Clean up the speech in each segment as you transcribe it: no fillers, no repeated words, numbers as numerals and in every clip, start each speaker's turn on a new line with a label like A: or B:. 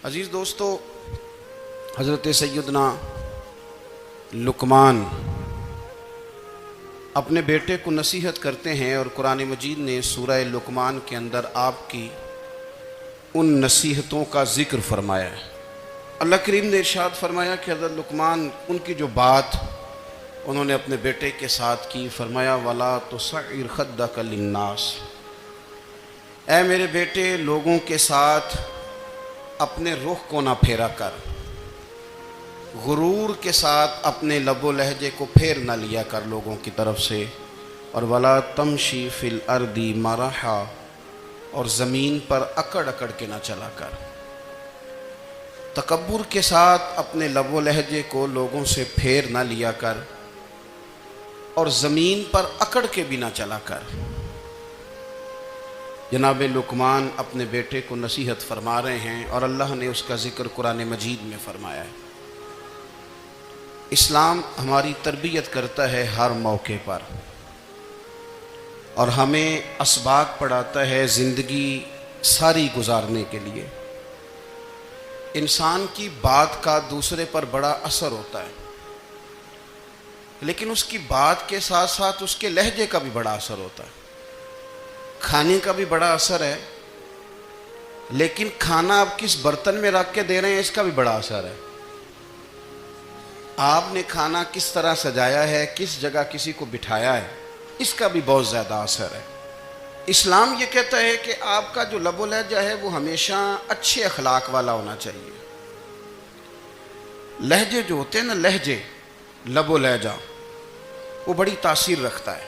A: عزیز دوستو، حضرت سیدنا لقمان اپنے بیٹے کو نصیحت کرتے ہیں، اور قرآن مجید نے سورہ لقمان کے اندر آپ کی ان نصیحتوں کا ذکر فرمایا ہے۔ اللہ کریم نے ارشاد فرمایا کہ حضرت لقمان ان کی جو بات انہوں نے اپنے بیٹے کے ساتھ کی، فرمایا وَلَا تُصَعِّرْ خَدَّكَ لِلنَّاسِ، اے میرے بیٹے لوگوں کے ساتھ اپنے رخ کو نہ پھیرا کر، غرور کے ساتھ اپنے لب و لہجے کو پھیر نہ لیا کر لوگوں کی طرف سے، اور وَلَا تَمْشِي فِي الْأَرْضِ مَرَحًا، اور زمین پر اکڑ اکڑ کے نہ چلا کر، تکبر کے ساتھ اپنے لب و لہجے کو لوگوں سے پھیر نہ لیا کر، اور زمین پر اکڑ کے بھی نہ چلا کر۔ جناب لقمان اپنے بیٹے کو نصیحت فرما رہے ہیں، اور اللہ نے اس کا ذکر قرآن مجید میں فرمایا ہے۔ اسلام ہماری تربیت کرتا ہے ہر موقع پر، اور ہمیں اسباق پڑھاتا ہے زندگی ساری گزارنے کے لیے۔ انسان کی بات کا دوسرے پر بڑا اثر ہوتا ہے، لیکن اس کی بات کے ساتھ ساتھ اس کے لہجے کا بھی بڑا اثر ہوتا ہے۔ کھانے کا بھی بڑا اثر ہے، لیکن کھانا آپ کس برتن میں رکھ کے دے رہے ہیں اس کا بھی بڑا اثر ہے۔ آپ نے کھانا کس طرح سجایا ہے، کس جگہ کسی کو بٹھایا ہے، اس کا بھی بہت زیادہ اثر ہے۔ اسلام یہ کہتا ہے کہ آپ کا جو لب و لہجہ ہے وہ ہمیشہ اچھے اخلاق والا ہونا چاہیے۔ لہجے جو ہوتے ہیں نا، لہجے، لب و لہجہ، وہ بڑی تاثیر رکھتا ہے،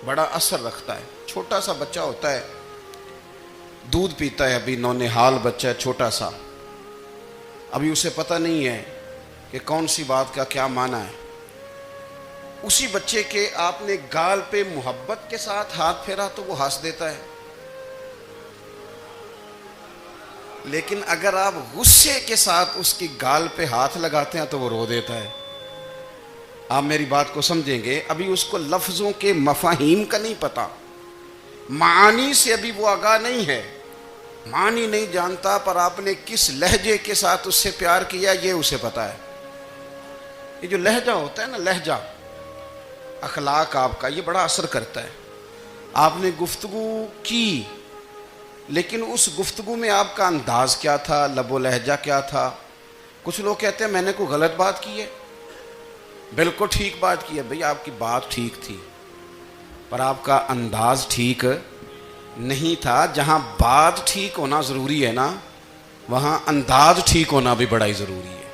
A: بڑا اثر رکھتا ہے۔ چھوٹا سا بچہ ہوتا ہے، دودھ پیتا ہے، ابھی نونہال بچہ ہے چھوٹا سا، ابھی اسے پتہ نہیں ہے کہ کون سی بات کا کیا معنی ہے۔ اسی بچے کے آپ نے گال پہ محبت کے ساتھ ہاتھ پھیرا تو وہ ہنس دیتا ہے، لیکن اگر آپ غصے کے ساتھ اس کی گال پہ ہاتھ لگاتے ہیں تو وہ رو دیتا ہے۔ آپ میری بات کو سمجھیں گے، ابھی اس کو لفظوں کے مفاہیم کا نہیں پتہ، معانی سے ابھی وہ آگاہ نہیں ہے، معنی نہیں جانتا، پر آپ نے کس لہجے کے ساتھ اس سے پیار کیا یہ اسے پتہ ہے۔ یہ جو لہجہ ہوتا ہے نا، لہجہ، اخلاق آپ کا، یہ بڑا اثر کرتا ہے۔ آپ نے گفتگو کی، لیکن اس گفتگو میں آپ کا انداز کیا تھا، لب و لہجہ کیا تھا۔ کچھ لوگ کہتے ہیں میں نے کوئی غلط بات کی ہے، بالکل ٹھیک بات کی ہے۔ بھئی آپ کی بات ٹھیک تھی، پر آپ کا انداز ٹھیک نہیں تھا۔ جہاں بات ٹھیک ہونا ضروری ہے نا، وہاں انداز ٹھیک ہونا بھی بڑا ہی ضروری ہے۔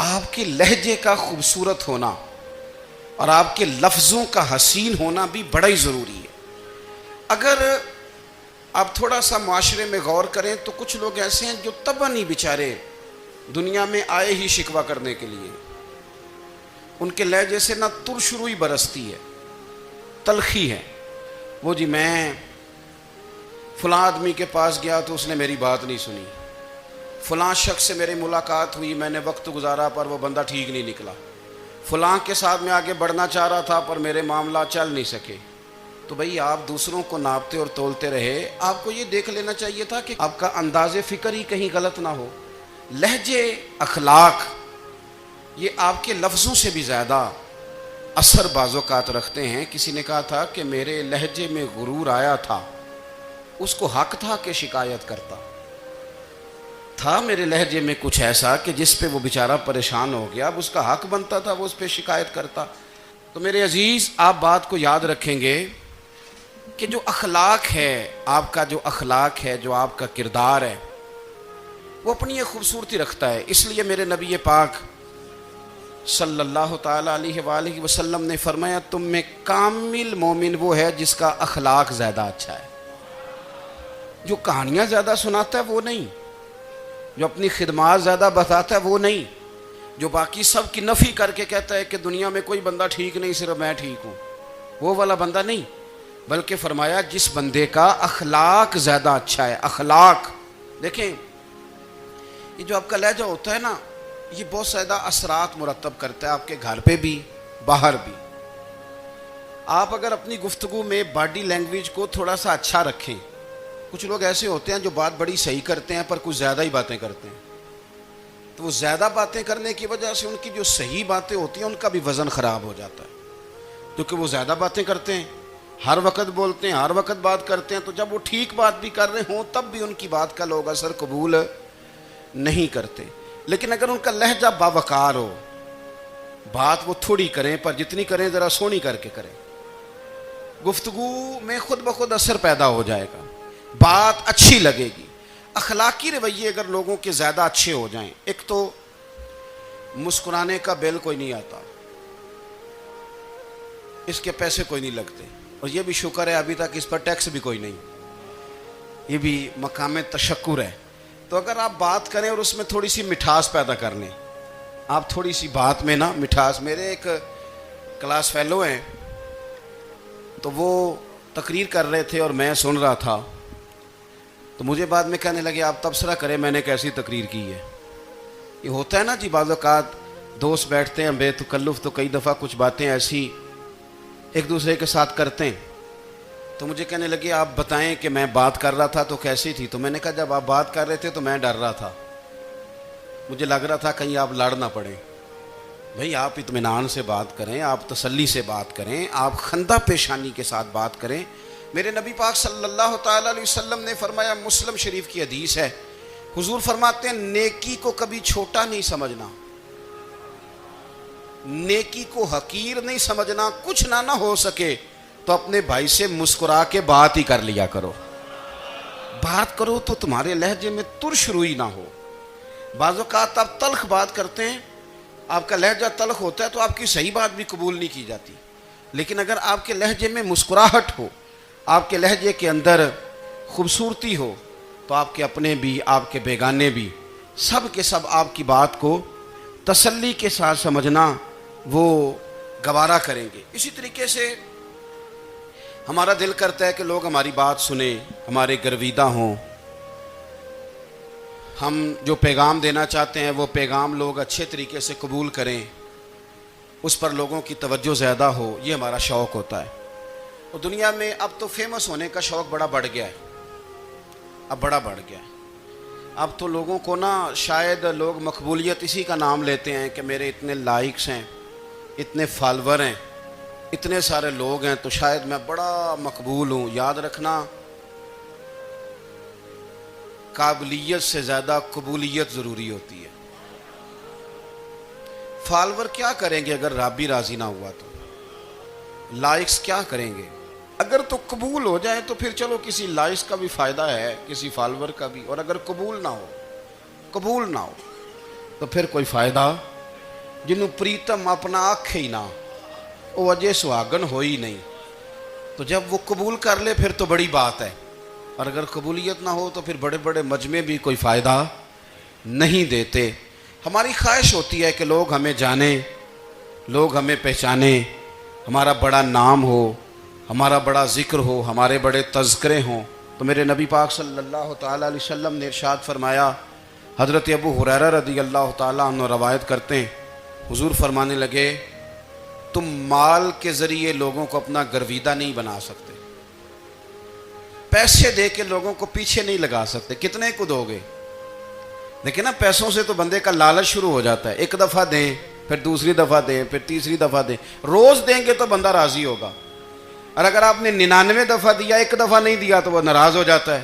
A: آپ کے لہجے کا خوبصورت ہونا اور آپ کے لفظوں کا حسین ہونا بھی بڑا ہی ضروری ہے۔ اگر آپ تھوڑا سا معاشرے میں غور کریں تو کچھ لوگ ایسے ہیں جو طبعاً ہی بیچارے دنیا میں آئے ہی شکوہ کرنے کے لیے، ان کے لہجے سے نہ ترش روئی برستی ہے، تلخی ہے۔ وہ جی میں فلاں آدمی کے پاس گیا تو اس نے میری بات نہیں سنی، فلاں شخص سے میری ملاقات ہوئی، میں نے وقت گزارا پر وہ بندہ ٹھیک نہیں نکلا، فلاں کے ساتھ میں آگے بڑھنا چاہ رہا تھا پر میرے معاملات چل نہیں سکے۔ تو بھئی آپ دوسروں کو ناپتے اور تولتے رہے، آپ کو یہ دیکھ لینا چاہیے تھا کہ آپ کا انداز فکر ہی کہیں غلط نہ ہو۔ لہجے، اخلاق، یہ آپ کے لفظوں سے بھی زیادہ اثر بعض اوقات رکھتے ہیں۔ کسی نے کہا تھا کہ میرے لہجے میں غرور آیا تھا، اس کو حق تھا کہ شکایت کرتا تھا، میرے لہجے میں کچھ ایسا کہ جس پہ وہ بیچارہ پریشان ہو گیا، اب اس کا حق بنتا تھا وہ اس پہ شکایت کرتا۔ تو میرے عزیز، آپ بات کو یاد رکھیں گے کہ جو اخلاق ہے، آپ کا جو اخلاق ہے، جو آپ کا کردار ہے، وہ اپنی ایک خوبصورتی رکھتا ہے۔ اس لیے میرے نبی پاک صلی اللہ تعالیٰ علیہ وآلہ وسلم نے فرمایا تم میں کامل مومن وہ ہے جس کا اخلاق زیادہ اچھا ہے۔ جو کہانیاں زیادہ سناتا ہے وہ نہیں، جو اپنی خدمات زیادہ بتاتا ہے وہ نہیں، جو باقی سب کی نفی کر کے کہتا ہے کہ دنیا میں کوئی بندہ ٹھیک نہیں، صرف میں ٹھیک ہوں، وہ والا بندہ نہیں، بلکہ فرمایا جس بندے کا اخلاق زیادہ اچھا ہے۔ اخلاق دیکھیں، یہ جو آپ کا لہجہ ہوتا ہے نا، یہ بہت زیادہ اثرات مرتب کرتا ہے آپ کے گھر پہ بھی، باہر بھی۔ آپ اگر اپنی گفتگو میں باڈی لینگویج کو تھوڑا سا اچھا رکھیں کچھ لوگ ایسے ہوتے ہیں جو بات بڑی صحیح کرتے ہیں پر کچھ زیادہ ہی باتیں کرتے ہیں، تو وہ زیادہ باتیں کرنے کی وجہ سے ان کی جو صحیح باتیں ہوتی ہیں ان کا بھی وزن خراب ہو جاتا ہے، کیونکہ وہ زیادہ باتیں کرتے ہیں، ہر وقت بولتے ہیں، ہر وقت بات کرتے ہیں، تو جب وہ ٹھیک بات بھی کر رہے ہوں تب بھی ان کی بات کا لوگ اثر قبول نہیں کرتے۔ لیکن اگر ان کا لہجہ باوقار ہو، بات وہ تھوڑی کریں پر جتنی کریں ذرا سونی کر کے کریں، گفتگو میں خود بخود اثر پیدا ہو جائے گا، بات اچھی لگے گی۔ اخلاقی رویے اگر لوگوں کے زیادہ اچھے ہو جائیں، ایک تو مسکرانے کا بل کوئی نہیں آتا، اس کے پیسے کوئی نہیں لگتے، اور یہ بھی شکر ہے ابھی تک اس پر ٹیکس بھی کوئی نہیں، یہ بھی مقام تشکر ہے۔ تو اگر آپ بات کریں اور اس میں تھوڑی سی مٹھاس پیدا کر لیں، آپ تھوڑی سی بات میں نا مٹھاس، میرے ایک کلاس فیلو ہیں تو وہ تقریر کر رہے تھے اور میں سن رہا تھا، تو مجھے بعد میں کہنے لگے آپ تبصرہ کریں میں نے کیسی تقریر کی ہے۔ یہ ہوتا ہے نا جی، بعض اوقات دوست بیٹھتے ہیں بے تکلف تو کئی دفعہ کچھ باتیں ایسی ایک دوسرے کے ساتھ کرتے ہیں، تو مجھے کہنے لگے آپ بتائیں کہ میں بات کر رہا تھا تو کیسی تھی؟ تو میں نے کہا جب آپ بات کر رہے تھے تو میں ڈر رہا تھا، مجھے لگ رہا تھا کہیں آپ لڑ نہ پڑیں۔ بھئی آپ اطمینان سے بات کریں، آپ تسلی سے بات کریں، آپ خندہ پیشانی کے ساتھ بات کریں۔ میرے نبی پاک صلی اللہ تعالیٰ علیہ وسلم نے فرمایا، مسلم شریف کی حدیث ہے، حضور فرماتے ہیں نیکی کو کبھی چھوٹا نہیں سمجھنا، نیکی کو حقیر نہیں سمجھنا، کچھ نہ ہو سکے تو اپنے بھائی سے مسکرا کے بات ہی کر لیا کرو، بات کرو تو تمہارے لہجے میں ترش روئی نہ ہو۔ بعض اوقات آپ تلخ بات کرتے ہیں، آپ کا لہجہ تلخ ہوتا ہے تو آپ کی صحیح بات بھی قبول نہیں کی جاتی، لیکن اگر آپ کے لہجے میں مسکراہٹ ہو، آپ کے لہجے کے اندر خوبصورتی ہو، تو آپ کے اپنے بھی آپ کے بیگانے بھی سب کے سب آپ کی بات کو تسلی کے ساتھ سمجھنا وہ گوارا کریں گے۔ اسی طریقے سے ہمارا دل کرتا ہے کہ لوگ ہماری بات سنیں، ہمارے گرویدہ ہوں، ہم جو پیغام دینا چاہتے ہیں وہ پیغام لوگ اچھے طریقے سے قبول کریں، اس پر لوگوں کی توجہ زیادہ ہو، یہ ہمارا شوق ہوتا ہے۔ اور دنیا میں اب تو فیمس ہونے کا شوق بڑا بڑھ گیا ہے، اب بڑا بڑھ گیا ہے۔ اب تو لوگوں کو نا شاید لوگ مقبولیت اسی کا نام لیتے ہیں کہ میرے اتنے لائکس ہیں، اتنے فالور ہیں، اتنے سارے لوگ ہیں تو شاید میں بڑا مقبول ہوں۔ یاد رکھنا، قابلیت سے زیادہ قبولیت ضروری ہوتی ہے۔ فالور کیا کریں گے اگر رب بھی راضی نہ ہوا تو؟ لائکس کیا کریں گے؟ اگر تو قبول ہو جائے تو پھر چلو کسی لائکس کا بھی فائدہ ہے، کسی فالور کا بھی، اور اگر قبول نہ ہو تو پھر کوئی فائدہ، جنہوں پریتم اپنا آنکھ ہی نہ وہ اجے سہاگن ہو ہی نہیں، تو جب وہ قبول کر لے پھر تو بڑی بات ہے، اور اگر قبولیت نہ ہو تو پھر بڑے بڑے مجمع بھی کوئی فائدہ نہیں دیتے۔ ہماری خواہش ہوتی ہے کہ لوگ ہمیں جانیں، لوگ ہمیں پہچانیں، ہمارا بڑا نام ہو، ہمارا بڑا ذکر ہو، ہمارے بڑے تذکرے ہوں۔ تو میرے نبی پاک صلی اللہ تعالیٰ علیہ وسلم نے ارشاد فرمایا، حضرت ابو ہریرہ رضی اللہ تعالیٰ عنہ روایت کرتے ہیں، حضور فرمانے لگے، تم مال کے ذریعے لوگوں کو اپنا گرویدہ نہیں بنا سکتے، پیسے دے کے لوگوں کو پیچھے نہیں لگا سکتے، کتنے کو دو گے؟ لیکن نا پیسوں سے تو بندے کا لالچ شروع ہو جاتا ہے، ایک دفعہ دیں، پھر دوسری دفعہ دیں، پھر تیسری دفعہ دیں، روز دیں گے تو بندہ راضی ہوگا، اور اگر آپ نے 99 دفعہ دیا، ایک دفعہ نہیں دیا تو وہ ناراض ہو جاتا ہے،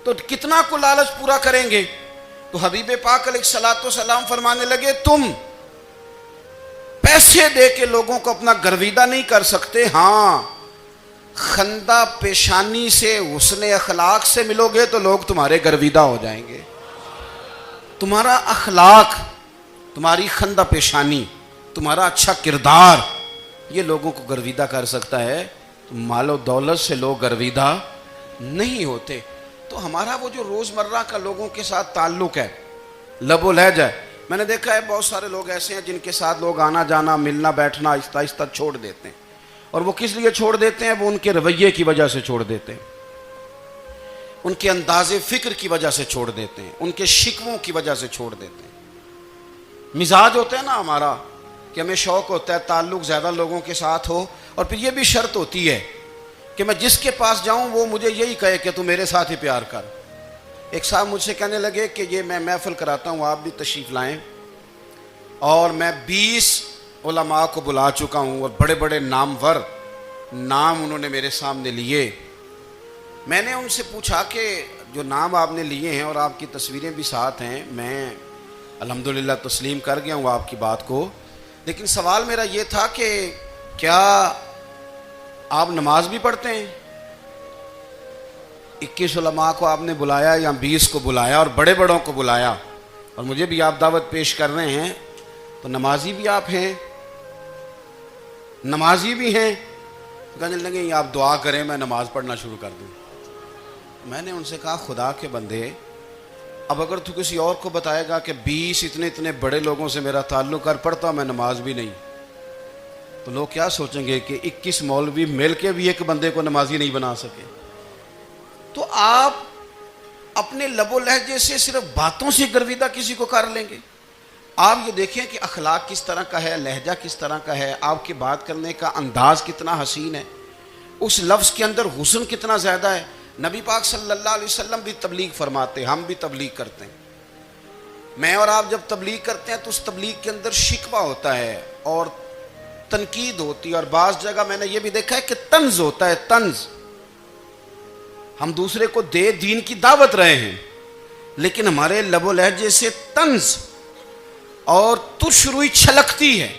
A: تو کتنا کو لالچ پورا کریں گے؟ تو حبیب پاک علیہ الصلوۃ والسلام فرمانے لگے، تم پیسے دے کے لوگوں کو اپنا گرویدہ نہیں کر سکتے، ہاں خندہ پیشانی سے، حسن اخلاق سے ملو گے تو لوگ تمہارے گرویدہ ہو جائیں گے۔ تمہارا اخلاق، تمہاری خندہ پیشانی، تمہارا اچھا کردار، یہ لوگوں کو گرویدہ کر سکتا ہے، مال و دولت سے لوگ گرویدہ نہیں ہوتے۔ تو ہمارا وہ جو روزمرہ کا لوگوں کے ساتھ تعلق ہے، لب و لہجہ ہے، میں نے دیکھا ہے بہت سارے لوگ ایسے ہیں جن کے ساتھ لوگ آنا جانا، ملنا بیٹھنا آہستہ آہستہ چھوڑ دیتے ہیں، اور وہ کس لیے چھوڑ دیتے ہیں؟ وہ ان کے رویے کی وجہ سے چھوڑ دیتے ہیں، ان کے انداز فکر کی وجہ سے چھوڑ دیتے ہیں، ان کے شکووں کی وجہ سے چھوڑ دیتے ہیں۔ مزاج ہوتا ہے نا ہمارا کہ ہمیں شوق ہوتا ہے تعلق زیادہ لوگوں کے ساتھ ہو، اور پھر یہ بھی شرط ہوتی ہے کہ میں جس کے پاس جاؤں وہ مجھے یہی کہے کہ تو میرے ساتھ ہی پیار کر۔ ایک صاحب مجھ سے کہنے لگے کہ یہ میں محفل کراتا ہوں، آپ بھی تشریف لائیں، اور میں 20 علماء کو بلا چکا ہوں اور بڑے بڑے نامور نام انہوں نے میرے سامنے لیے۔ میں نے ان سے پوچھا کہ جو نام آپ نے لیے ہیں اور آپ کی تصویریں بھی ساتھ ہیں، میں الحمدللہ تسلیم کر گیا ہوں آپ کی بات کو، لیکن سوال میرا یہ تھا کہ کیا آپ نماز بھی پڑھتے ہیں؟ 21 علماء کو آپ نے بلایا یا 20 کو بلایا اور بڑے بڑوں کو بلایا، اور مجھے بھی آپ دعوت پیش کر رہے ہیں، تو نمازی بھی آپ ہیں؟ نمازی بھی ہیں؟ کہنے لگے آپ دعا کریں میں نماز پڑھنا شروع کر دوں۔ میں نے ان سے کہا خدا کے بندے، اب اگر تو کسی اور کو بتائے گا کہ 20 اتنے بڑے لوگوں سے میرا تعلق کر پڑتا میں نماز بھی نہیں، تو لوگ کیا سوچیں گے کہ 21 مولوی مل کے بھی ایک بندے کو نمازی نہیں بنا سکے۔ تو آپ اپنے لب و لہجے سے صرف باتوں سے گرویدہ کسی کو کر لیں گے؟ آپ یہ دیکھیں کہ اخلاق کس طرح کا ہے، لہجہ کس طرح کا ہے، آپ کے بات کرنے کا انداز کتنا حسین ہے، اس لفظ کے اندر حسن کتنا زیادہ ہے۔ نبی پاک صلی اللہ علیہ وسلم بھی تبلیغ فرماتے، ہم بھی تبلیغ کرتے ہیں۔ میں اور آپ جب تبلیغ کرتے ہیں تو اس تبلیغ کے اندر شکوہ ہوتا ہے اور تنقید ہوتی ہے، اور بعض جگہ میں نے یہ بھی دیکھا ہے کہ طنز ہوتا ہے، طنز۔ ہم دوسرے کو دین کی دعوت رہے ہیں، لیکن ہمارے لب و لہجے سے طنز اور تش روئی چھلکتی ہے۔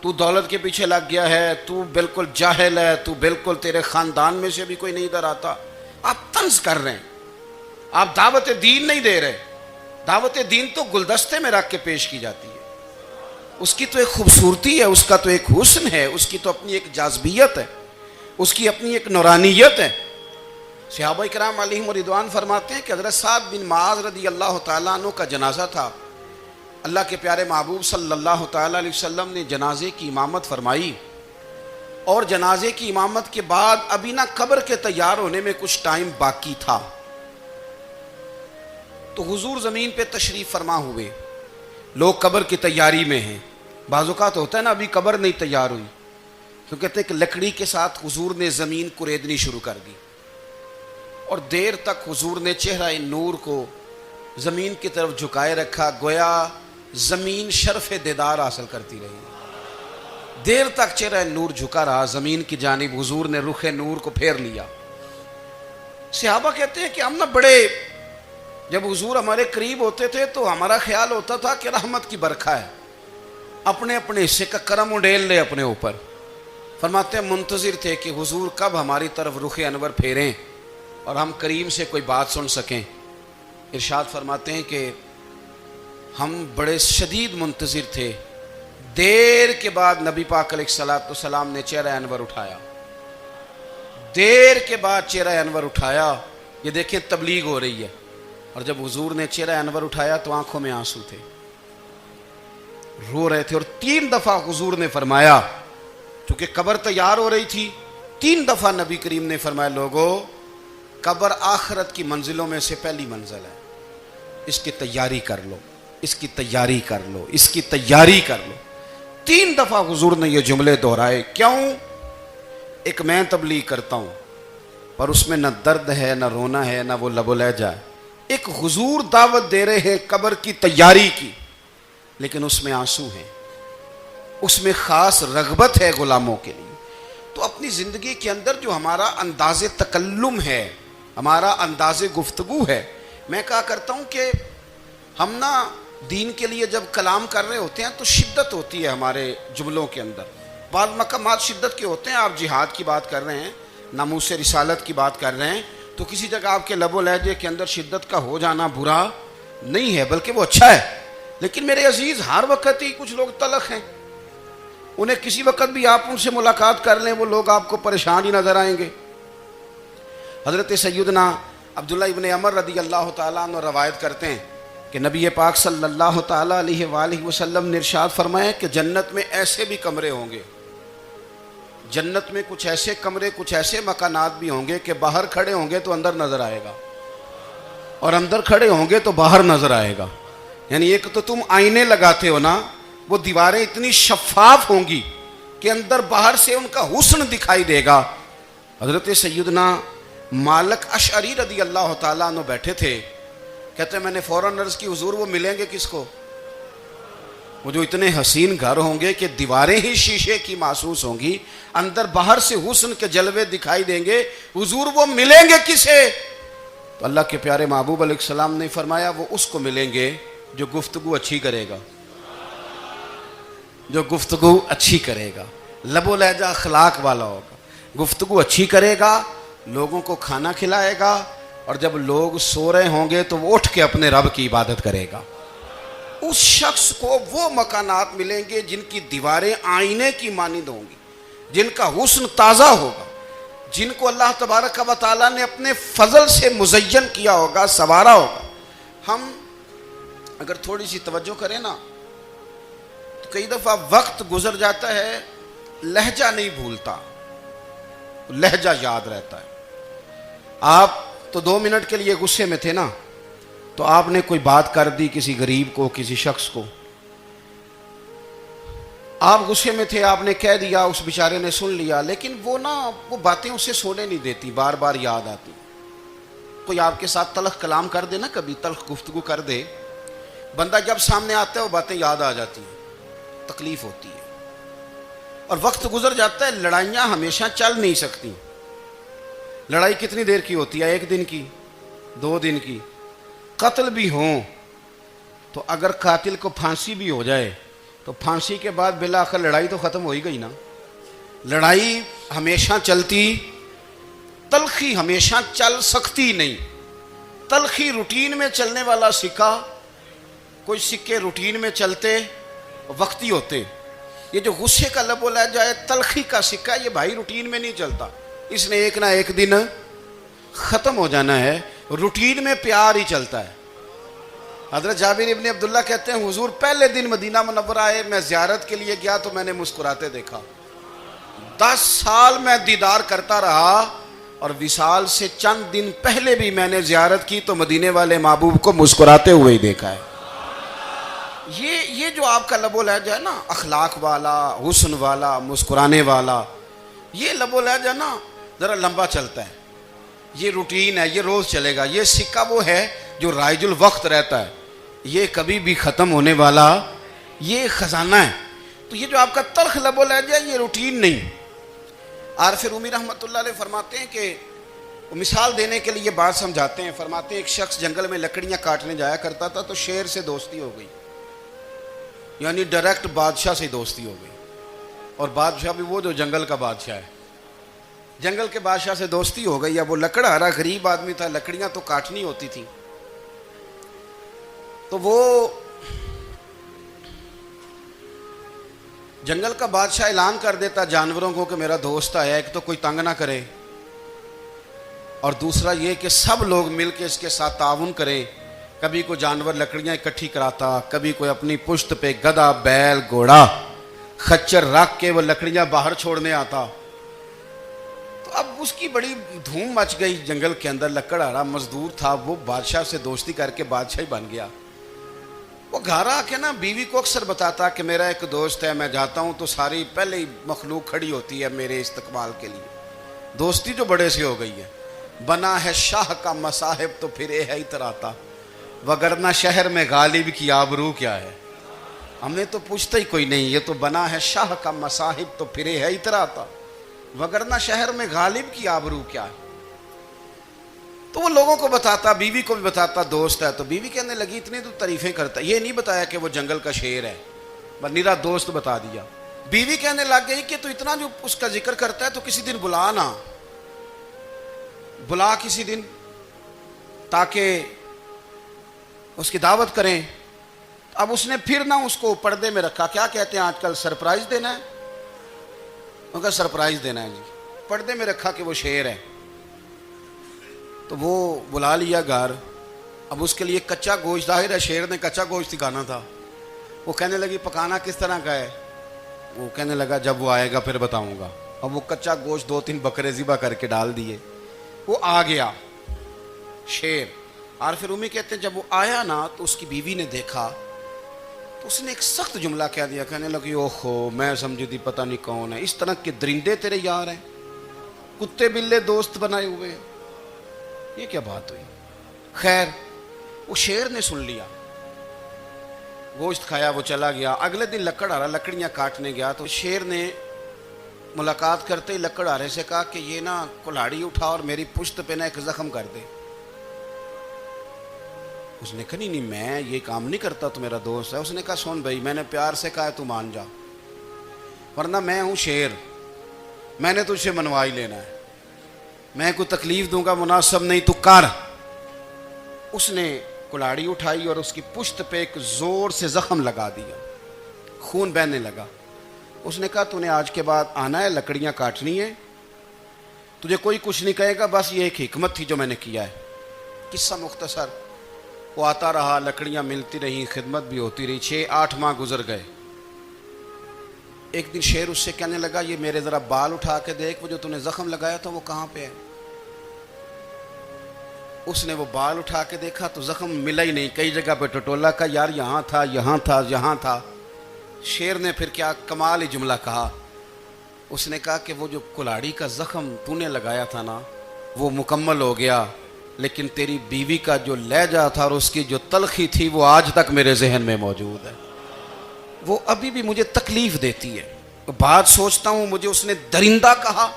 A: تو دولت کے پیچھے لگ گیا ہے، تو بالکل جاہل ہے، تو بالکل تیرے خاندان میں سے بھی کوئی نہیں ادھر آتا۔ آپ طنز کر رہے ہیں، آپ دعوت دین نہیں دے رہے۔ دعوت دین تو گلدستے میں رکھ کے پیش کی جاتی ہے، اس کی تو ایک خوبصورتی ہے، اس کا تو ایک حسن ہے، اس کی تو اپنی ایک جاذبیت ہے، اس کی اپنی ایک نورانیت ہے۔ صحابہ کرام علیہم رضوان فرماتے ہیں کہ حضرت سعد بن معاذ رضی اللہ تعالیٰ عنہ کا جنازہ تھا، اللہ کے پیارے محبوب صلی اللہ تعالیٰ علیہ وسلم نے جنازے کی امامت فرمائی، اور جنازے کی امامت کے بعد ابھی نہ قبر کے تیار ہونے میں کچھ ٹائم باقی تھا، تو حضور زمین پہ تشریف فرما ہوئے، لوگ قبر کی تیاری میں ہیں۔ بعض اوقات ہوتا ہے نا ابھی قبر نہیں تیار ہوئی، تو کہتے ہیں کہ لکڑی کے ساتھ حضور نے زمین کریدنی شروع کر دی، اور دیر تک حضور نے چہرہ نور کو زمین کی طرف جھکائے رکھا، گویا زمین شرف دیدار حاصل کرتی رہی۔ دیر تک چہرہ نور جھکا رہا زمین کی جانب، حضور نے رخ نور کو پھیر لیا۔ صحابہ کہتے ہیں کہ ہم نہ بڑے، جب حضور ہمارے قریب ہوتے تھے تو ہمارا خیال ہوتا تھا کہ رحمت کی برکھا ہے، اپنے اپنے حصے کا کرم اڈیل لے اپنے اوپر۔ فرماتے ہیں منتظر تھے کہ حضور کب ہماری طرف رخ انور پھیریں اور ہم کریم سے کوئی بات سن سکیں۔ ارشاد فرماتے ہیں کہ ہم بڑے شدید منتظر تھے۔ دیر کے بعد نبی پاک علیہ الصلوۃ والسلام نے چہرہ انور اٹھایا، دیر کے بعد چہرہ انور اٹھایا۔ یہ دیکھیں تبلیغ ہو رہی ہے، اور جب حضور نے چہرہ انور اٹھایا تو آنکھوں میں آنسو تھے، رو رہے تھے، اور 3 دفعہ حضور نے فرمایا، چونکہ قبر تیار ہو رہی تھی، 3 دفعہ نبی کریم نے فرمایا لوگو قبر آخرت کی منزلوں میں سے پہلی منزل ہے، اس کی تیاری کر لو، اس کی تیاری کر لو، اس کی تیاری کر لو۔ 3 دفعہ حضور نے یہ جملے دہرائے۔ کیوں؟ ایک میں تبلیغ کرتا ہوں پر اس میں نہ درد ہے، نہ رونا ہے، نہ وہ لب و لہجہ ہے۔ ایک حضور دعوت دے رہے ہیں قبر کی تیاری کی، لیکن اس میں آنسو ہیں، اس میں خاص رغبت ہے غلاموں کے لیے۔ تو اپنی زندگی کے اندر جو ہمارا انداز تکلم ہے، ہمارا انداز گفتگو ہے، میں کہا کرتا ہوں کہ ہم نا دین کے لیے جب کلام کر رہے ہوتے ہیں تو شدت ہوتی ہے ہمارے جملوں کے اندر، بعض مقامات شدت کے ہوتے ہیں۔ آپ جہاد کی بات کر رہے ہیں، ناموس رسالت کی بات کر رہے ہیں، تو کسی جگہ آپ کے لب و لہجے کے اندر شدت کا ہو جانا برا نہیں ہے، بلکہ وہ اچھا ہے۔ لیکن میرے عزیز ہر وقت ہی کچھ لوگ تلخ ہیں، انہیں کسی وقت بھی آپ ان سے ملاقات کر لیں وہ لوگ آپ کو پریشان ہی نظر آئیں گے۔ حضرت سیدنا عبداللہ ابن عمر رضی اللہ تعالیٰ عنہ روایت کرتے ہیں کہ نبی پاک صلی اللہ تعالیٰ علیہ وآلہ وسلم نے ارشاد فرمایا کہ جنت میں ایسے بھی کمرے ہوں گے، جنت میں کچھ ایسے کمرے، کچھ ایسے مکانات بھی ہوں گے کہ باہر کھڑے ہوں گے تو اندر نظر آئے گا، اور اندر کھڑے ہوں گے تو باہر نظر آئے گا۔ یعنی ایک تو تم آئینے لگاتے ہو نا، وہ دیواریں اتنی شفاف ہوں گی کہ اندر باہر سے ان کا حسن دکھائی دے گا، حضرت سیدنا مالک اشعری رضی اللہ تعالیٰ عنہ بیٹھے تھے، کہتے ہیں میں نے فوراً عرض کی حضور وہ ملیں گے کس کو؟ وہ جو اتنے حسین گھر ہوں گے کہ دیواریں ہی شیشے کی محسوس ہوں گی، اندر باہر سے حسن کے جلوے دکھائی دیں گے، حضور وہ ملیں گے کسے؟ تو اللہ کے پیارے محبوب علیہ السلام نے فرمایا وہ اس کو ملیں گے جو گفتگو اچھی کرے گا، جو گفتگو اچھی کرے گا، لب و لہجہ اخلاق والا ہوگا، گفتگو اچھی کرے گا، لوگوں کو کھانا کھلائے گا، اور جب لوگ سو رہے ہوں گے تو وہ اٹھ کے اپنے رب کی عبادت کرے گا۔ اس شخص کو وہ مکانات ملیں گے جن کی دیواریں آئینے کی مانند ہوں گی، جن کا حسن تازہ ہوگا، جن کو اللہ تبارک و تعالیٰ نے اپنے فضل سے مزین کیا ہوگا، سنوارا ہوگا۔ ہم اگر تھوڑی سی توجہ کریں نا تو کئی دفعہ وقت گزر جاتا ہے، لہجہ نہیں بھولتا، لہجہ یاد رہتا ہے۔ آپ تو 2 منٹ کے لیے غصے میں تھے نا، تو آپ نے کوئی بات کر دی کسی غریب کو، کسی شخص کو، آپ غصے میں تھے، آپ نے کہہ دیا، اس بیچارے نے سن لیا، لیکن وہ باتیں اسے سونے نہیں دیتی، بار بار یاد آتی۔ کوئی آپ کے ساتھ تلخ کلام کر دے نا، کبھی تلخ گفتگو کر دے، بندہ جب سامنے آتا ہے وہ باتیں یاد آ جاتی ہیں، تکلیف ہوتی ہے، اور وقت گزر جاتا ہے۔ لڑائیاں ہمیشہ چل نہیں سکتی۔ لڑائی کتنی دیر کی ہوتی ہے؟ 1 دن کی، 2 دن کی۔ قتل بھی ہوں تو اگر قاتل کو پھانسی بھی ہو جائے تو پھانسی کے بعد بالآخر لڑائی تو ختم ہو ہی گئی نا۔ لڑائی ہمیشہ چلتی، تلخی ہمیشہ چل سکتی نہیں۔ تلخی روٹین میں چلنے والا سکہ، کوئی سکے روٹین میں چلتے وقتی ہوتے، یہ جو غصے کا لب و لہجہ ہے، تلخی کا سکہ، یہ بھائی روٹین میں نہیں چلتا، اس نے ایک نہ ایک دن ختم ہو جانا ہے۔ روٹین میں پیار ہی چلتا ہے۔ حضرت جابر ابن عبداللہ کہتے ہیں حضور پہلے دن مدینہ منورہ آئے، میں زیارت کے لیے گیا تو میں نے مسکراتے دیکھا۔ 10 سال میں دیدار کرتا رہا، اور وصال سے چند دن پہلے بھی میں نے زیارت کی تو مدینے والے محبوب کو مسکراتے ہوئے ہی دیکھا ہے۔ یہ جو آپ کا لب و لہجہ ہے نا، اخلاق والا، حسن والا، مسکرانے والا، یہ لب و لہجہ نا ذرا لمبا چلتا ہے۔ یہ روٹین ہے، یہ روز چلے گا۔ یہ سکہ وہ ہے جو رائج الوقت رہتا ہے، یہ کبھی بھی ختم ہونے والا یہ خزانہ ہے۔ تو یہ جو آپ کا تلخ لب و لہجہ ہے، یہ روٹین نہیں۔ عارف رومی رحمۃ اللہ علیہ فرماتے ہیں کہ مثال دینے کے لیے بات سمجھاتے ہیں، فرماتے ہیں ایک شخص جنگل میں لکڑیاں کاٹنے جایا کرتا تھا تو شیر سے دوستی ہو گئی، یعنی ڈائریکٹ بادشاہ سے دوستی ہو گئی، اور بادشاہ بھی وہ جو جنگل کا بادشاہ ہے، جنگل کے بادشاہ سے دوستی ہو گئی۔ اب وہ لکڑہارا غریب آدمی تھا، لکڑیاں تو کاٹنی ہوتی تھی، تو وہ جنگل کا بادشاہ اعلان کر دیتا جانوروں کو کہ میرا دوست آیا، ایک تو کوئی تنگ نہ کرے، اور دوسرا یہ کہ سب لوگ مل کے اس کے ساتھ تعاون کریں۔ کبھی کوئی جانور لکڑیاں اکٹھی کراتا، کبھی کوئی اپنی پشت پہ گدھا، بیل، گھوڑا، خچر رکھ کے وہ لکڑیاں باہر چھوڑنے آتا۔ تو اب اس کی بڑی دھوم مچ گئی جنگل کے اندر، لکڑہارا مزدور تھا، وہ بادشاہ سے دوستی کر کے بادشاہ ہی بن گیا۔ وہ گھر آ کے نا بیوی کو اکثر بتاتا کہ میرا ایک دوست ہے، میں جاتا ہوں تو ساری پہلے ہی مخلوق کھڑی ہوتی ہے میرے استقبال کے لیے۔ دوستی جو بڑے سے ہو گئی ہے۔ بنا ہے شاہ کا مصاحب تو پھر یہ ہے اتراتا، وگرنہ شہر میں غالب کی آبرو کیا ہے۔ ہم نے تو پوچھتا ہی کوئی نہیں، یہ تو بنا ہے شاہ کا مصاحب تو پھر یہ ہے اتراتا، وگرنہ شہر میں غالب کی آبرو کیا ہے۔ تو وہ لوگوں کو بتاتا، بیوی کو بھی بتاتا دوست ہے، تو بیوی کہنے لگی اتنی تو تعریفیں کرتا، یہ نہیں بتایا کہ وہ جنگل کا شیر ہے، بس نیرا دوست بتا دیا۔ بیوی کہنے لگ گئی کہ تو اتنا جو اس کا ذکر کرتا ہے تو کسی دن بلا نا، بلا کسی دن تاکہ اس کی دعوت کریں۔ اب اس نے پھر نہ اس کو پردے میں رکھا، کیا کہتے ہیں آج کل، سرپرائز دینا ہے، ان کا سرپرائز دینا ہے جی، پردے میں رکھا کہ وہ شیر ہے۔ تو وہ بلا لیا گھر۔ اب اس کے لیے کچا گوشت، ظاہر ہے شیر نے کچا گوشت سکھانا تھا۔ وہ کہنے لگی پکانا کس طرح کا ہے؟ وہ کہنے لگا جب وہ آئے گا پھر بتاؤں گا۔ اب وہ کچا گوشت 2-3 بکرے ذبح کر کے ڈال دیے، وہ آ گیا شیر۔ عارف رومی کہتے ہیں جب وہ آیا نا تو اس کی بیوی نے دیکھا تو اس نے ایک سخت جملہ کہہ دیا، کہنے لگی اوہو میں سمجھی تھی پتہ نہیں کون ہے، اس طرح کے درندے تیرے یار ہیں، کتے بلے دوست بنائے ہوئے ہیں، یہ کیا بات ہوئی؟ خیر، وہ شیر نے سن لیا، گوشت کھایا، وہ چلا گیا۔ اگلے دن لکڑ آرا لکڑیاں کاٹنے گیا تو شیر نے ملاقات کرتے ہی لکڑ آرے سے کہا کہ یہ نا کلاڑی اٹھا اور میری پشت پہ نا ایک زخم کر دے۔ اس نے کہا نہیں میں یہ کام نہیں کرتا، تو میرا دوست ہے۔ اس نے کہا سن بھائی، میں نے پیار سے کہا ہے تو مان جا، ورنہ میں ہوں شیر، میں نے تجھ سے منوا ہی لینا ہے، میں کوئی تکلیف دوں گا مناسب نہیں، تو کر۔ اس نے کلاڑی اٹھائی اور اس کی پشت پہ ایک زور سے زخم لگا دیا، خون بہنے لگا۔ اس نے کہا تو نے آج کے بعد آنا ہے، لکڑیاں کاٹنی ہے، تجھے کوئی کچھ نہیں کہے گا، بس یہ ایک حکمت تھی جو میں نے کیا ہے۔ قصہ مختصر، وہ آتا رہا، لکڑیاں ملتی رہیں، خدمت بھی ہوتی رہی، 6-8 ماہ گزر گئے۔ ایک دن شیر اس سے کہنے لگا یہ میرے ذرا بال اٹھا کے دیکھ، وہ جو تو نے زخم لگایا تھا وہ کہاں پہ ہے؟ اس نے وہ بال اٹھا کے دیکھا تو زخم ملا ہی نہیں، کئی جگہ پہ ٹٹولا کا، یار یہاں تھا یہاں تھا یہاں تھا۔ شیر نے پھر کیا کمال ہی جملہ کہا، اس نے کہا کہ وہ جو کلاڑی کا زخم تو نے لگایا تھا نا وہ مکمل ہو گیا، لیکن تیری بیوی کا جو لہجہ تھا اور اس کی جو تلخی تھی وہ آج تک میرے ذہن میں موجود ہے، وہ ابھی بھی مجھے تکلیف دیتی ہے۔ بات سوچتا ہوں مجھے اس نے درندہ کہا،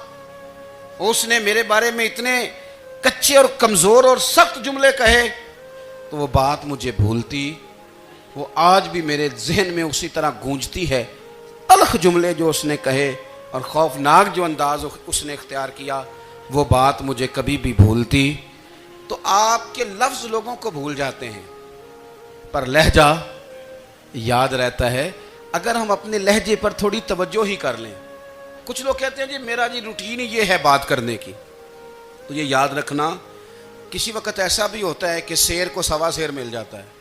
A: اس نے میرے بارے میں اتنے کچے اور کمزور اور سخت جملے کہے، تو وہ بات مجھے بھولتی، وہ آج بھی میرے ذہن میں اسی طرح گونجتی ہے۔ تلخ جملے جو اس نے کہے اور خوفناک جو انداز اس نے اختیار کیا، وہ بات مجھے کبھی بھی بھولتی۔ تو آپ کے لفظ لوگوں کو بھول جاتے ہیں پر لہجہ یاد رہتا ہے، اگر ہم اپنے لہجے پر تھوڑی توجہ ہی کر لیں۔ کچھ لوگ کہتے ہیں جی میرا جی روٹین ہی یہ ہے بات کرنے کی، تو یہ یاد رکھنا کسی وقت ایسا بھی ہوتا ہے کہ شیر کو سوا شیر مل جاتا ہے،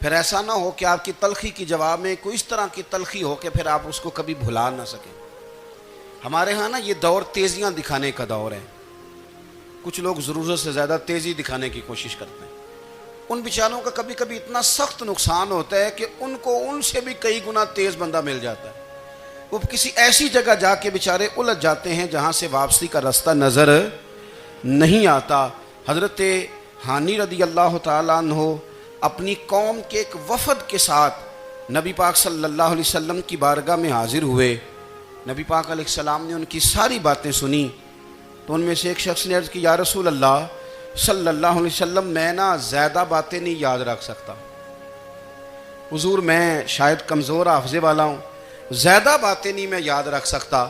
A: پھر ایسا نہ ہو کہ آپ کی تلخی کی جواب میں کوئی اس طرح کی تلخی ہو کہ پھر آپ اس کو کبھی بھلا نہ سکیں۔ ہمارے ہاں نا یہ دور تیزیاں دکھانے کا دور ہے، کچھ لوگ ضرورت سے زیادہ تیزی دکھانے کی کوشش کرتے ہیں، ان بیچاروں کا کبھی کبھی اتنا سخت نقصان ہوتا ہے کہ ان کو ان سے بھی کئی گنا تیز بندہ مل جاتا ہے، وہ کسی ایسی جگہ جا کے بیچارے الجھ جاتے ہیں جہاں سے واپسی کا راستہ نظر نہیں آتا۔ حضرت ہانی رضی اللہ تعالیٰ عنہ اپنی قوم کے ایک وفد کے ساتھ نبی پاک صلی اللہ علیہ وسلم کی بارگاہ میں حاضر ہوئے۔ نبی پاک علیہ السلام نے ان کی ساری باتیں سنی، تو ان میں سے ایک شخص نے عرض کی یا رسول اللہ صلی اللہ علیہ وسلم، میں نا زیادہ باتیں نہیں یاد رکھ سکتا، حضور میں شاید کمزور حافظے والا ہوں، زیادہ باتیں نہیں میں یاد رکھ سکتا،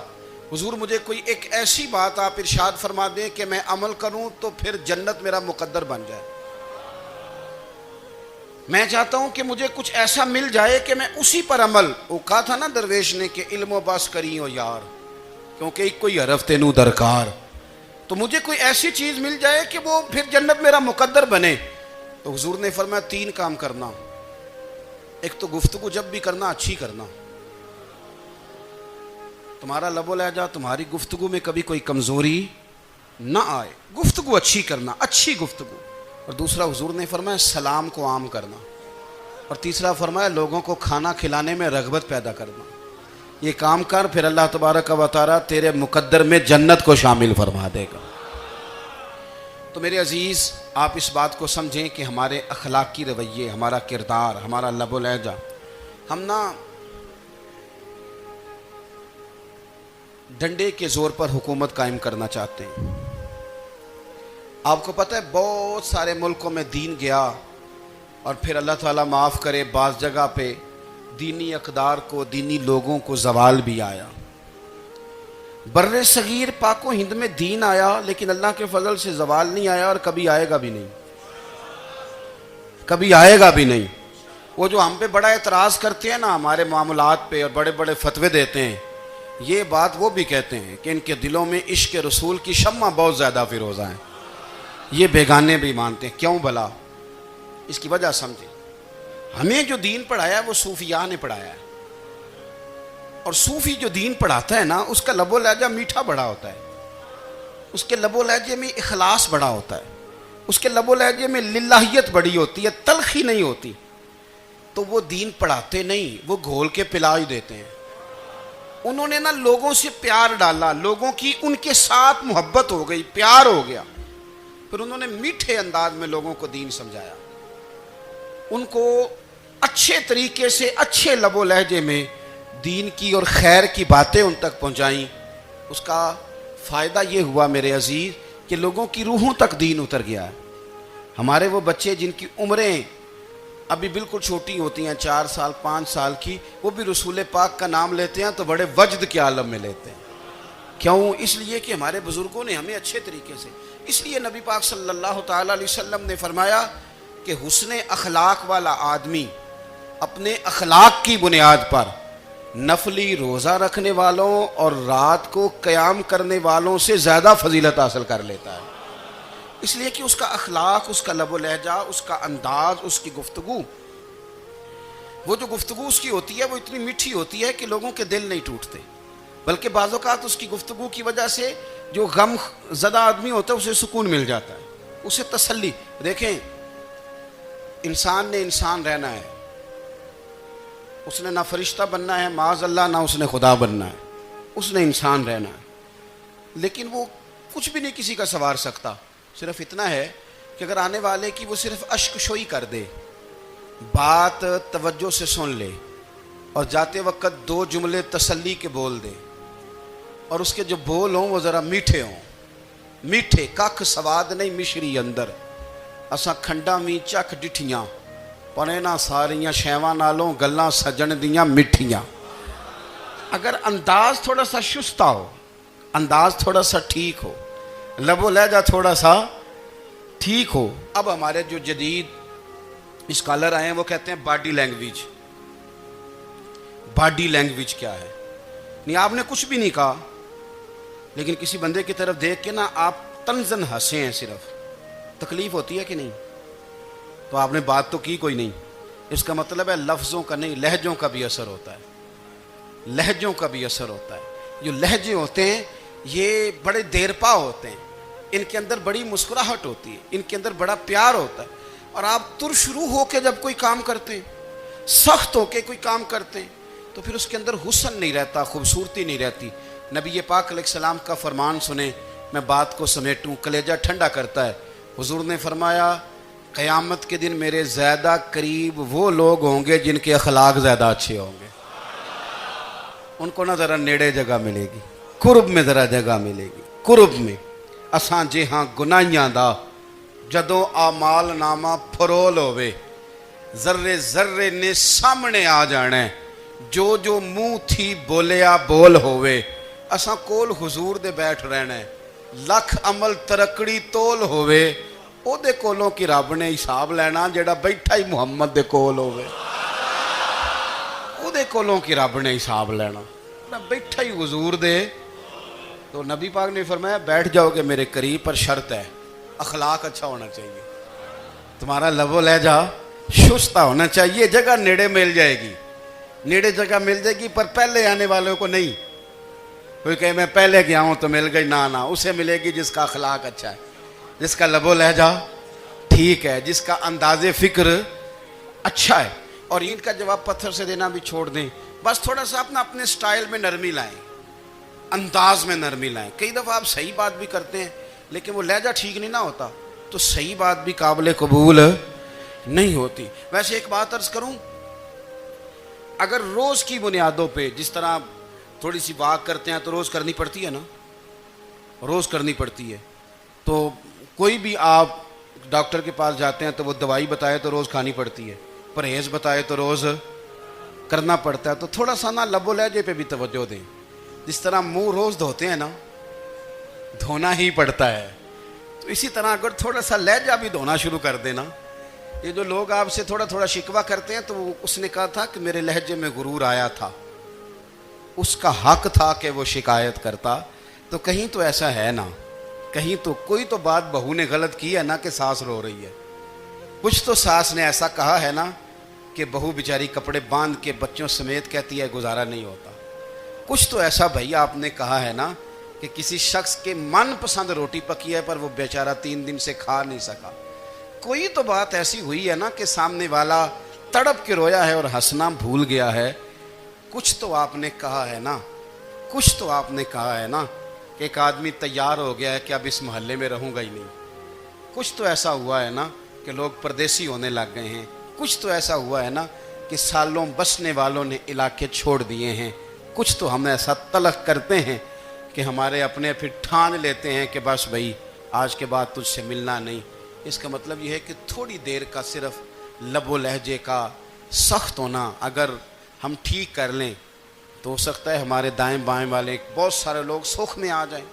A: حضور مجھے کوئی ایک ایسی بات آپ ارشاد فرما دیں کہ میں عمل کروں تو پھر جنت میرا مقدر بن جائے، میں چاہتا ہوں کہ مجھے کچھ ایسا مل جائے کہ میں اسی پر عمل، وہ کہا تھا نا درویش نے کہ علم و بس کری ہو یار، کیونکہ ایک کوئی حرف تینو درکار، تو مجھے کوئی ایسی چیز مل جائے کہ وہ پھر جنت میرا مقدر بنے۔ تو حضور نے فرمایا 3 کام کرنا، ایک تو گفتگو جب بھی کرنا اچھی کرنا، تمہارا لب و لہجہ تمہاری گفتگو میں کبھی کوئی کمزوری نہ آئے، گفتگو اچھی کرنا، اچھی گفتگو، اور دوسرا حضور نے فرمایا سلام کو عام کرنا، اور تیسرا فرمایا لوگوں کو کھانا کھلانے میں رغبت پیدا کرنا، یہ کام کر پھر اللہ تبارک و تعالیٰ تیرے مقدر میں جنت کو شامل فرما دے گا۔ تو میرے عزیز آپ اس بات کو سمجھیں کہ ہمارے اخلاقی رویے، ہمارا کردار، ہمارا لب و لہجہ، ہم نا ڈنڈے کے زور پر حکومت قائم کرنا چاہتے ہیں۔ آپ کو پتہ ہے بہت سارے ملکوں میں دین گیا اور پھر اللہ تعالیٰ معاف کرے بعض جگہ پہ دینی اقدار کو، دینی لوگوں کو زوال بھی آیا۔ بر صغیر پاک و ہند میں دین آیا لیکن اللہ کے فضل سے زوال نہیں آیا اور کبھی آئے گا بھی نہیں، کبھی آئے گا بھی نہیں۔ وہ جو ہم پہ بڑا اعتراض کرتے ہیں نا ہمارے معاملات پہ اور بڑے بڑے فتوے دیتے ہیں، یہ بات وہ بھی کہتے ہیں کہ ان کے دلوں میں عشق رسول کی شمع بہت زیادہ فیروزہ ہیں، یہ بیگانے بھی مانتے ہیں۔ کیوں بھلا؟ اس کی وجہ سمجھیں، ہمیں جو دین پڑھایا ہے وہ صوفیاء نے پڑھایا ہے، اور صوفی جو دین پڑھاتا ہے نا اس کا لب و لہجہ میٹھا بڑا ہوتا ہے، اس کے لب و لہجے میں اخلاص بڑا ہوتا ہے، اس کے لب و لہجے میں للہیت بڑی ہوتی ہے، تلخی نہیں ہوتی، تو وہ دین پڑھاتے نہیں، وہ گھول کے پلا ہی دیتے ہیں۔ انہوں نے نا لوگوں سے پیار ڈالا، لوگوں کی ان کے ساتھ محبت ہو گئی، پیار ہو گیا، پھر انہوں نے میٹھے انداز میں لوگوں کو دین سمجھایا، ان کو اچھے طریقے سے اچھے لب و لہجے میں دین کی اور خیر کی باتیں ان تک پہنچائیں۔ اس کا فائدہ یہ ہوا میرے عزیز کہ لوگوں کی روحوں تک دین اتر گیا ہے۔ ہمارے وہ بچے جن کی عمریں ابھی بالکل چھوٹی ہوتی ہیں، 4 سال 5 سال کی، وہ بھی رسول پاک کا نام لیتے ہیں تو بڑے وجد کے عالم میں لیتے ہیں۔ کیوں؟ اس لیے کہ ہمارے بزرگوں نے ہمیں اچھے طریقے سے، اس لیے نبی پاک صلی اللہ تعالیٰ علیہ وسلم نے فرمایا کہ حسن اخلاق والا آدمی اپنے اخلاق کی بنیاد پر نفلی روزہ رکھنے والوں اور رات کو قیام کرنے والوں سے زیادہ فضیلت حاصل کر لیتا ہے، اس لیے کہ اس کا اخلاق، اس کا لب و لہجہ، اس کا انداز، اس کی گفتگو، وہ جو گفتگو اس کی ہوتی ہے وہ اتنی میٹھی ہوتی ہے کہ لوگوں کے دل نہیں ٹوٹتے، بلکہ بعض اوقات اس کی گفتگو کی وجہ سے جو غم زدہ آدمی ہوتا ہے اسے سکون مل جاتا ہے، اسے تسلی۔ دیکھیں، انسان نے انسان رہنا ہے، اس نے نہ فرشتہ بننا ہے معاذ اللہ، نہ اس نے خدا بننا ہے، اس نے انسان رہنا ہے، لیکن وہ کچھ بھی نہیں کسی کا سنوار سکتا، صرف اتنا ہے کہ اگر آنے والے کی وہ صرف اشک شوئی کر دے، بات توجہ سے سن لے اور جاتے وقت 2 جملے تسلی کے بول دے، اور اس کے جو بول ہوں وہ ذرا میٹھے ہوں، میٹھے، ککھ سواد نہیں مشری اندر، اساں کھنڈا می چکھ ڈٹھیاں پڑے نہ ساریاں شیواں نالوں گلاں سجن دیاں مٹھیاں۔ اگر انداز تھوڑا سا شستہ ہو، انداز تھوڑا سا ٹھیک ہو، لب و لہجہ تھوڑا سا ٹھیک ہو۔ اب ہمارے جو جدید اسکالر آئے ہیں وہ کہتے ہیں باڈی لینگویج۔ باڈی لینگویج کیا ہے؟ نہیں، آپ نے کچھ بھی نہیں کہا، لیکن کسی بندے کی طرف دیکھ کے نا آپ طنزاً ہنسے ہیں، صرف تکلیف ہوتی ہے کہ نہیں؟ تو آپ نے بات تو کی کوئی نہیں، اس کا مطلب ہے لفظوں کا نہیں، لہجوں کا بھی اثر ہوتا ہے، لہجوں کا بھی اثر ہوتا ہے۔ جو لہجے ہوتے ہیں یہ بڑے دیرپا ہوتے ہیں، ان کے اندر بڑی مسکراہٹ ہوتی ہے، ان کے اندر بڑا پیار ہوتا ہے، اور آپ ترشروح ہو کے جب کوئی کام کرتے ہیں، سخت ہو کے کوئی کام کرتے ہیں، تو پھر اس کے اندر حسن نہیں رہتا، خوبصورتی نہیں رہتی۔ نبی پاک علیہ السلام کا فرمان سنیں، میں بات کو سمیٹوں، کلیجہ ٹھنڈا کرتا ہے۔ حضور نے فرمایا قیامت کے دن میرے زیادہ قریب وہ لوگ ہوں گے جن کے اخلاق زیادہ اچھے ہوں گے، ان کو نہ ذرا نیڑے جگہ ملے گی، قرب میں ذرا جگہ ملے گی، قرب میں۔ اساں جے ہاں گناہیاں دا جدوں اعمال نامہ پھرول ہوئے، ذرے ذرے نے سامنے آ جانا ہے، جو جو منہ تھی بولیا بول ہوئے، اساں کول حضور دے بیٹھ رہنا ہے، لکھ عمل ترکڑی تول ہوئے، او دے کولوں کی رب نے حساب لینا جڑا بیٹھا ہی محمد دے کول ہوئے، او دے کولوں کی رب نے حساب لینا بیٹھا ہی حضور دے۔ تو نبی پاک نے فرمایا بیٹھ جاؤ گے میرے قریب، پر شرط ہے اخلاق اچھا ہونا چاہیے، تمہارا لب و لہجہ شستہ ہونا چاہیے، جگہ نیڑے مل جائے گی، نیڑے جگہ مل جائے گی، پر پہلے آنے والوں کو نہیں۔ کوئی کہے میں پہلے گیا ہوں تو مل گئی، نہ اسے ملے گی جس کا اخلاق اچھا ہے، جس کا لب و لہجہ ٹھیک ہے، جس کا انداز فکر اچھا ہے۔ اور ان کا جواب پتھر سے دینا بھی چھوڑ دیں، بس تھوڑا سا اپنے سٹائل میں نرمی لائیں، انداز میں نرمی لائیں۔ کئی دفعہ آپ صحیح بات بھی کرتے ہیں لیکن وہ لہجہ ٹھیک نہیں نہ ہوتا تو صحیح بات بھی قابل قبول نہیں ہوتی۔ ویسے ایک بات عرض کروں، اگر روز کی بنیادوں پہ جس طرح تھوڑی سی واک کرتے ہیں تو روز کرنی پڑتی ہے نا، روز کرنی پڑتی ہے، تو کوئی بھی آپ ڈاکٹر کے پاس جاتے ہیں تو وہ دوائی بتائے تو روز کھانی پڑتی ہے، پرہیز بتائے تو روز کرنا پڑتا ہے، تو تھوڑا سا نا لب و لہجے پہ بھی توجہ دیں۔ جس طرح منہ روز دھوتے ہیں نا، دھونا ہی پڑتا ہے، تو اسی طرح اگر تھوڑا سا لہجہ بھی دھونا شروع کر دینا۔ یہ جو لوگ آپ سے تھوڑا تھوڑا شکوہ کرتے ہیں تو اس نے کہا تھا کہ میرے لہجے میں غرور آیا تھا، اس کا حق تھا کہ وہ شکایت کرتا، تو کہیں تو ایسا ہے نا، کہیں تو کوئی تو بات بہو نے غلط کی ہے نا کہ ساس رو رہی ہے، کچھ تو ساس نے ایسا کہا ہے نا کہ بہو بیچاری کپڑے باندھ کے بچوں سمیت کہتی ہے گزارا نہیں ہوتا، کچھ تو ایسا بھائی آپ نے کہا ہے نا کہ کسی شخص کے من پسند روٹی پکی ہے پر وہ بیچارہ 3 دن سے کھا نہیں سکا، کوئی تو بات ایسی ہوئی ہے نا کہ سامنے والا تڑپ کے رویا ہے اور ہنسنا بھول گیا ہے، کچھ تو آپ نے کہا ہے نا۔ کچھ تو آپ نے کہا ہے نا کہ ایک آدمی تیار ہو گیا ہے کہ اب اس محلے میں رہوں گا ہی نہیں. کچھ تو ایسا ہوا ہے نا کہ لوگ پردیسی ہونے لگ گئے ہیں. کچھ تو ایسا ہوا ہے نا کہ سالوں بسنے والوں نے علاقے چھوڑ دیے ہیں. کچھ تو ہم ایسا تلق کرتے ہیں کہ ہمارے اپنے پھر ٹھان لیتے ہیں کہ بس بھائی آج کے بعد تجھ سے ملنا نہیں. اس کا مطلب یہ ہے کہ تھوڑی دیر کا صرف لب و لہجے کا سخت ہونا اگر ہم ٹھیک کر لیں تو ہو سکتا ہے ہمارے دائیں بائیں والے بہت سارے لوگ سکھ میں آ جائیں,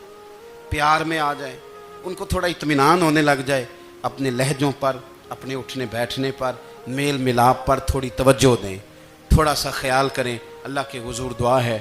A: پیار میں آ جائیں, ان کو تھوڑا اطمینان ہونے لگ جائے. اپنے لہجوں پر, اپنے اٹھنے بیٹھنے پر, میل ملاپ پر تھوڑی توجہ دیں, تھوڑا سا خیال کریں. اللہ کے حضور دعا ہے